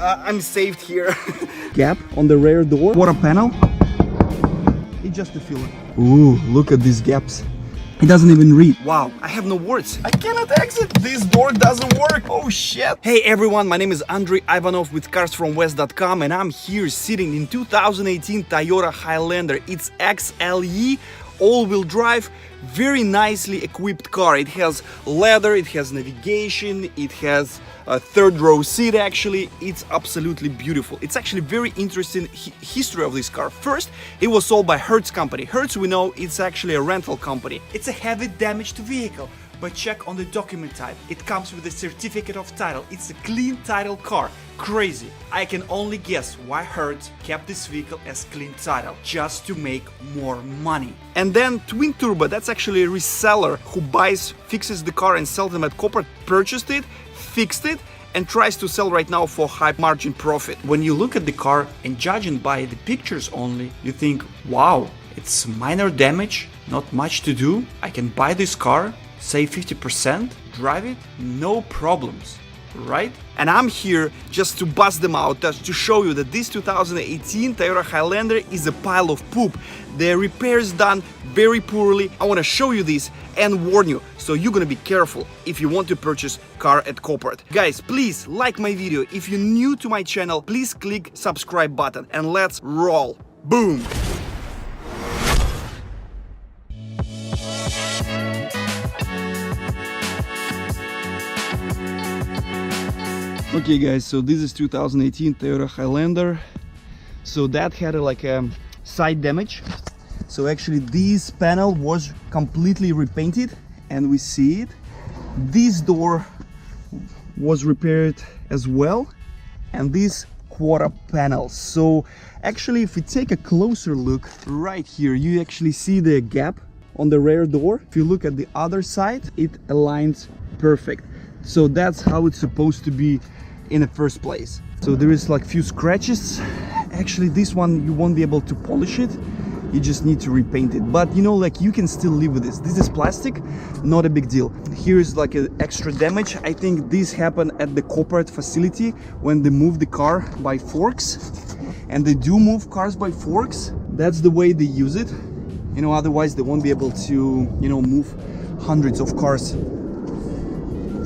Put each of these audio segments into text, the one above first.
I'm saved here. Gap on the rear door. Quarter panel. It's just a filler. Ooh, look at these gaps. It doesn't even read. Wow, I have no words. I cannot exit. This door doesn't work. Oh shit. Hey everyone, my name is Andrei Ivanov with carsfromwest.com and I'm here sitting in 2018 Toyota Highlander. It's XLE, all-wheel drive, very nicely equipped car. It has leather, it has navigation, it has a third row seat actually. It's absolutely beautiful. It's actually very interesting history of this car. First, it was sold by Hertz company. Hertz, we know, it's actually a rental company. It's a heavy damaged vehicle, but check on the document type. It comes with a certificate of title. It's a clean title car. Crazy. I can only guess why Hertz kept this vehicle as clean title, just to make more money. And then twin turbo, that's actually a reseller who buys, fixes the car and sells them at Copart, purchased it, fixed it, and tries to sell right now for high margin profit. When you look at the car and judging by the pictures only, you think, wow, it's minor damage, not much to do. I can buy this car, save 50%, drive it, no problems, right? And I'm here just to bust them out, just to show you that this 2018 Toyota Highlander is a pile of poop. The repairs done very poorly. I want to show you this and warn you, so you're gonna be careful if you want to purchase car at Copart. Guys, please like my video. If you're new to my channel, please click subscribe button and let's roll. Boom! Okay guys, so this is 2018 Toyota Highlander. So that had like a side damage. So actually this panel was completely repainted and we see it. This door was repaired as well, and this quarter panel. So actually if we take a closer look right here, you actually see the gap on the rear door. If you look at the other side, it aligns perfect. So that's how it's supposed to be in the first place. So there is like few scratches. Actually this one you won't be able to polish it, you just need to repaint it, but you know, like you can still live with this. This is plastic, not a big deal. Here's like an extra damage. I think this happened at the Copart facility when they moved the car by forks, and they do move cars by forks. That's the way they use it, you know, otherwise they won't be able to, you know, move hundreds of cars.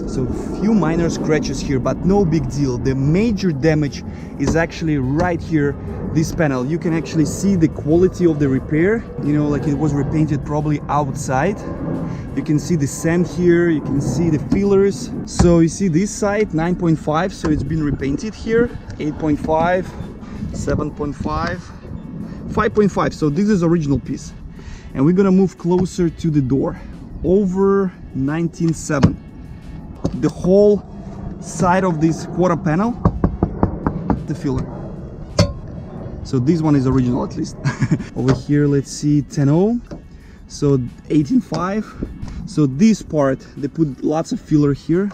So few minor scratches here, but no big deal. The major damage is actually right here, this panel. You can actually see the quality of the repair, you know, like it was repainted probably outside. You can see the sand here, you can see the fillers. So you see this side 9.5, so it's been repainted here, 8.5, 7.5, 5.5. so this is original piece. And we're gonna move closer to the door, over 19.7. The whole side of this quarter panel, the filler. So this one is original at least. Over here, let's see, 10.0, so 18.5. So this part, they put lots of filler here.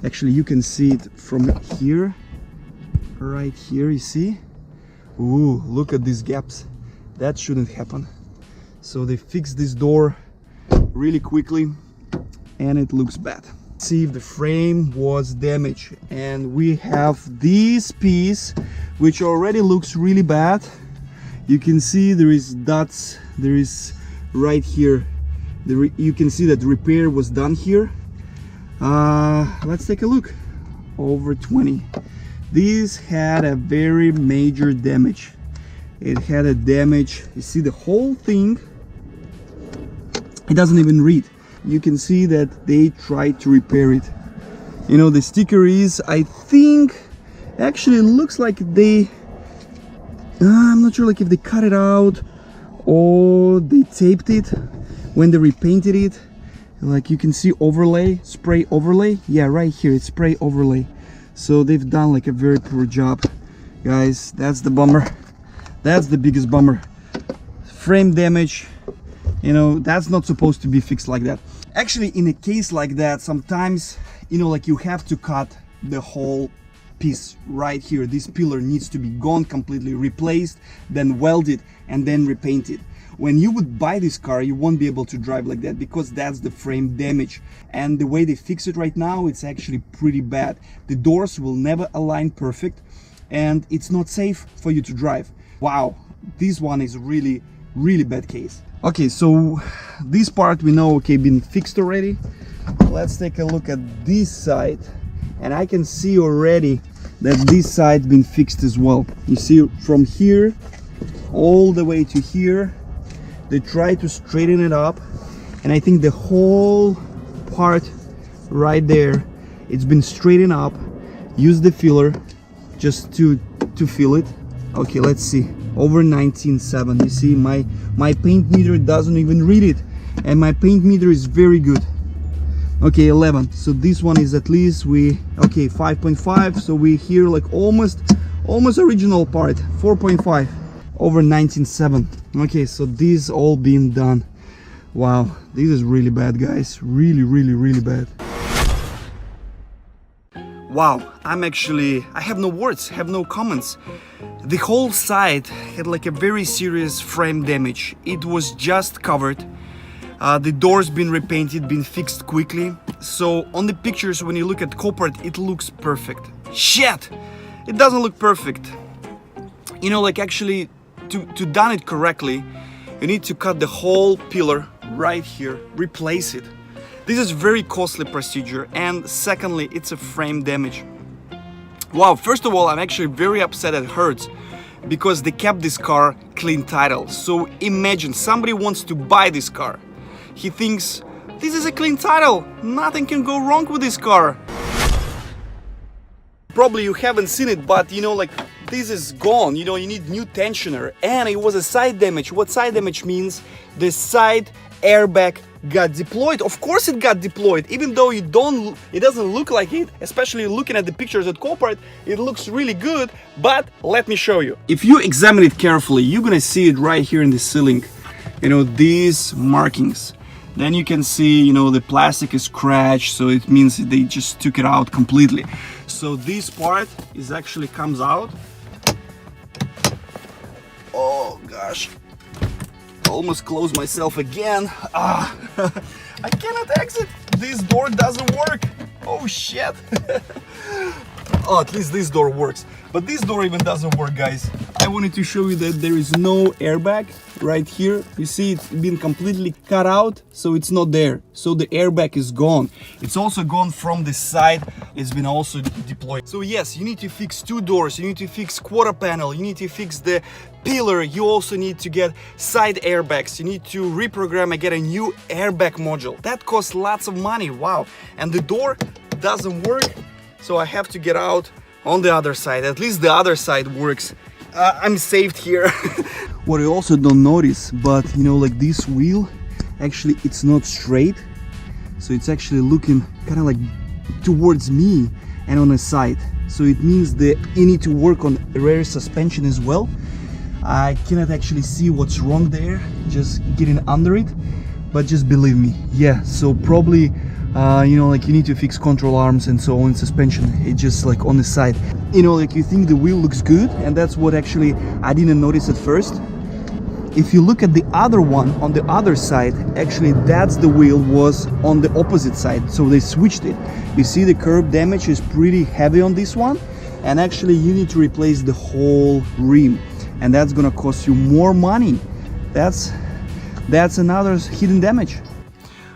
Actually, you can see it from here, right here, you see? Ooh, look at these gaps. That shouldn't happen. So they fixed this door really quickly and it looks bad. See if the frame was damaged, and we have this piece which already looks really bad. You can see there is dots, there is right here, you can see that repair was done here. Let's take a look. Over 20. This had a very major damage. It had a damage, you see the whole thing, it doesn't even read. You can see that they tried to repair it. You know, the sticker is, I think, actually it looks like they, I'm not sure like if they cut it out or they taped it when they repainted it. Like you can see overlay, spray overlay. Yeah, right here, it's spray overlay. So they've done like a very poor job. Guys, that's the bummer. That's the biggest bummer. Frame damage. You know, that's not supposed to be fixed like that. Actually, in a case like that, sometimes, you know, like you have to cut the whole piece right here. This pillar needs to be gone, completely replaced, then welded and then repainted. when you would buy this car, you won't be able to drive like that, because that's the frame damage. And the way they fix it right now, it's actually pretty bad. The doors will never align perfect, and it's not safe for you to drive. Wow, this one is really bad case. Okay, so this part we know, okay, been fixed already. Let's take a look at this side, and I can see already that this side been fixed as well. You see, from here all the way to here, they try to straighten it up, and I think the whole part right there, it's been straightened up. Use the filler just to feel it. Okay, let's see, over 19.7. You see, my paint meter doesn't even read it, and my paint meter is very good. Okay, 11. So this one is at least, okay, 5.5. So we here like almost original part, 4.5, over 19.7. Okay, so this all being done. Wow, this is really bad, guys. Really bad. Wow, I have no words, have no comments. The whole side had like a very serious frame damage. It was just covered. The doors been repainted, been fixed quickly. So on the pictures, when you look at Copart, it looks perfect. Shit! It doesn't look perfect. You know, like actually, to done it correctly, you need to cut the whole pillar right here, replace it. This is very costly procedure, and secondly, it's a frame damage. Wow, first of all, I'm actually very upset at Hertz, because they kept this car clean title. So imagine somebody wants to buy this car. He thinks, this is a clean title, nothing can go wrong with this car. Probably you haven't seen it, but you know, like, this is gone. You know, you need new tensioner, and it was a side damage. What side damage means? The side airbag got deployed. Of course it got deployed, even though it doesn't look like it, especially looking at the pictures at Copart. It looks really good, but let me show you. If you examine it carefully, you're gonna see it right here in the ceiling, you know, these markings. Then you can see, you know, the plastic is scratched, so it means they just took it out completely. So this part is actually comes out. Oh gosh, almost closed myself again. I cannot exit. This door doesn't work. Oh shit. Oh, at least this door works, but this door even doesn't work, guys. I wanted to show you that there is no airbag right here. You see, it's been completely cut out, so it's not there. So the airbag is gone. It's also gone from the side. It's been also deployed. So yes, you need to fix two doors. You need to fix quarter panel. You need to fix the pillar. You also need to get side airbags. You need to reprogram and get a new airbag module. That costs lots of money. Wow. And the door doesn't work, so I have to get out on the other side. At least the other side works. I'm saved here. What I also don't notice, but you know, like this wheel, actually it's not straight, so it's actually looking kind of like towards me and on the side. So it means that you need to work on rear suspension as well. I cannot actually see what's wrong there, just getting under it, but just believe me, yeah. So probably you know, like you need to fix control arms and so on, suspension. It's just like on the side, you know, like you think the wheel looks good, and that's what actually I didn't notice at first. If you look at the other one on the other side, actually that's the wheel was on the opposite side, so they switched it. You see the curb damage is pretty heavy on this one, and actually you need to replace the whole rim, and that's gonna cost you more money. That's another hidden damage.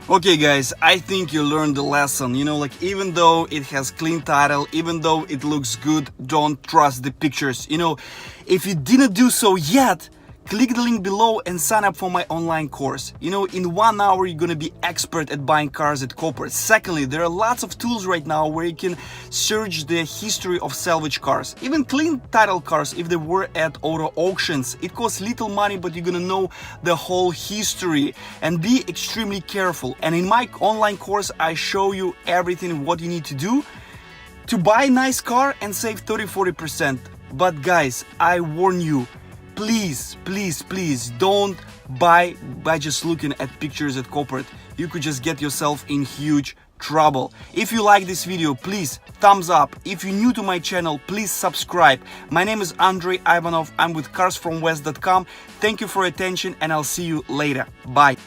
Okay guys, I think you learned the lesson. You know, like even though it has clean title, even though it looks good, don't trust the pictures. You know, if you didn't do so yet, click the link below and sign up for my online course. You know, in 1 hour you're gonna be expert at buying cars at Copart. Secondly, there are lots of tools right now where you can search the history of salvage cars, even clean title cars if they were at auto auctions. It costs little money, but you're gonna know the whole history, and be extremely careful. And in my online course I show you everything what you need to do to buy a nice car and save 30-40%. But guys, I warn you, please don't buy by just looking at pictures at Copart. You could just get yourself in huge trouble. If you like this video, please thumbs up. If you're new to my channel, please subscribe. My name is Andrei Ivanov. I'm with carsfromwest.com. Thank you for your attention, and I'll see you later. Bye.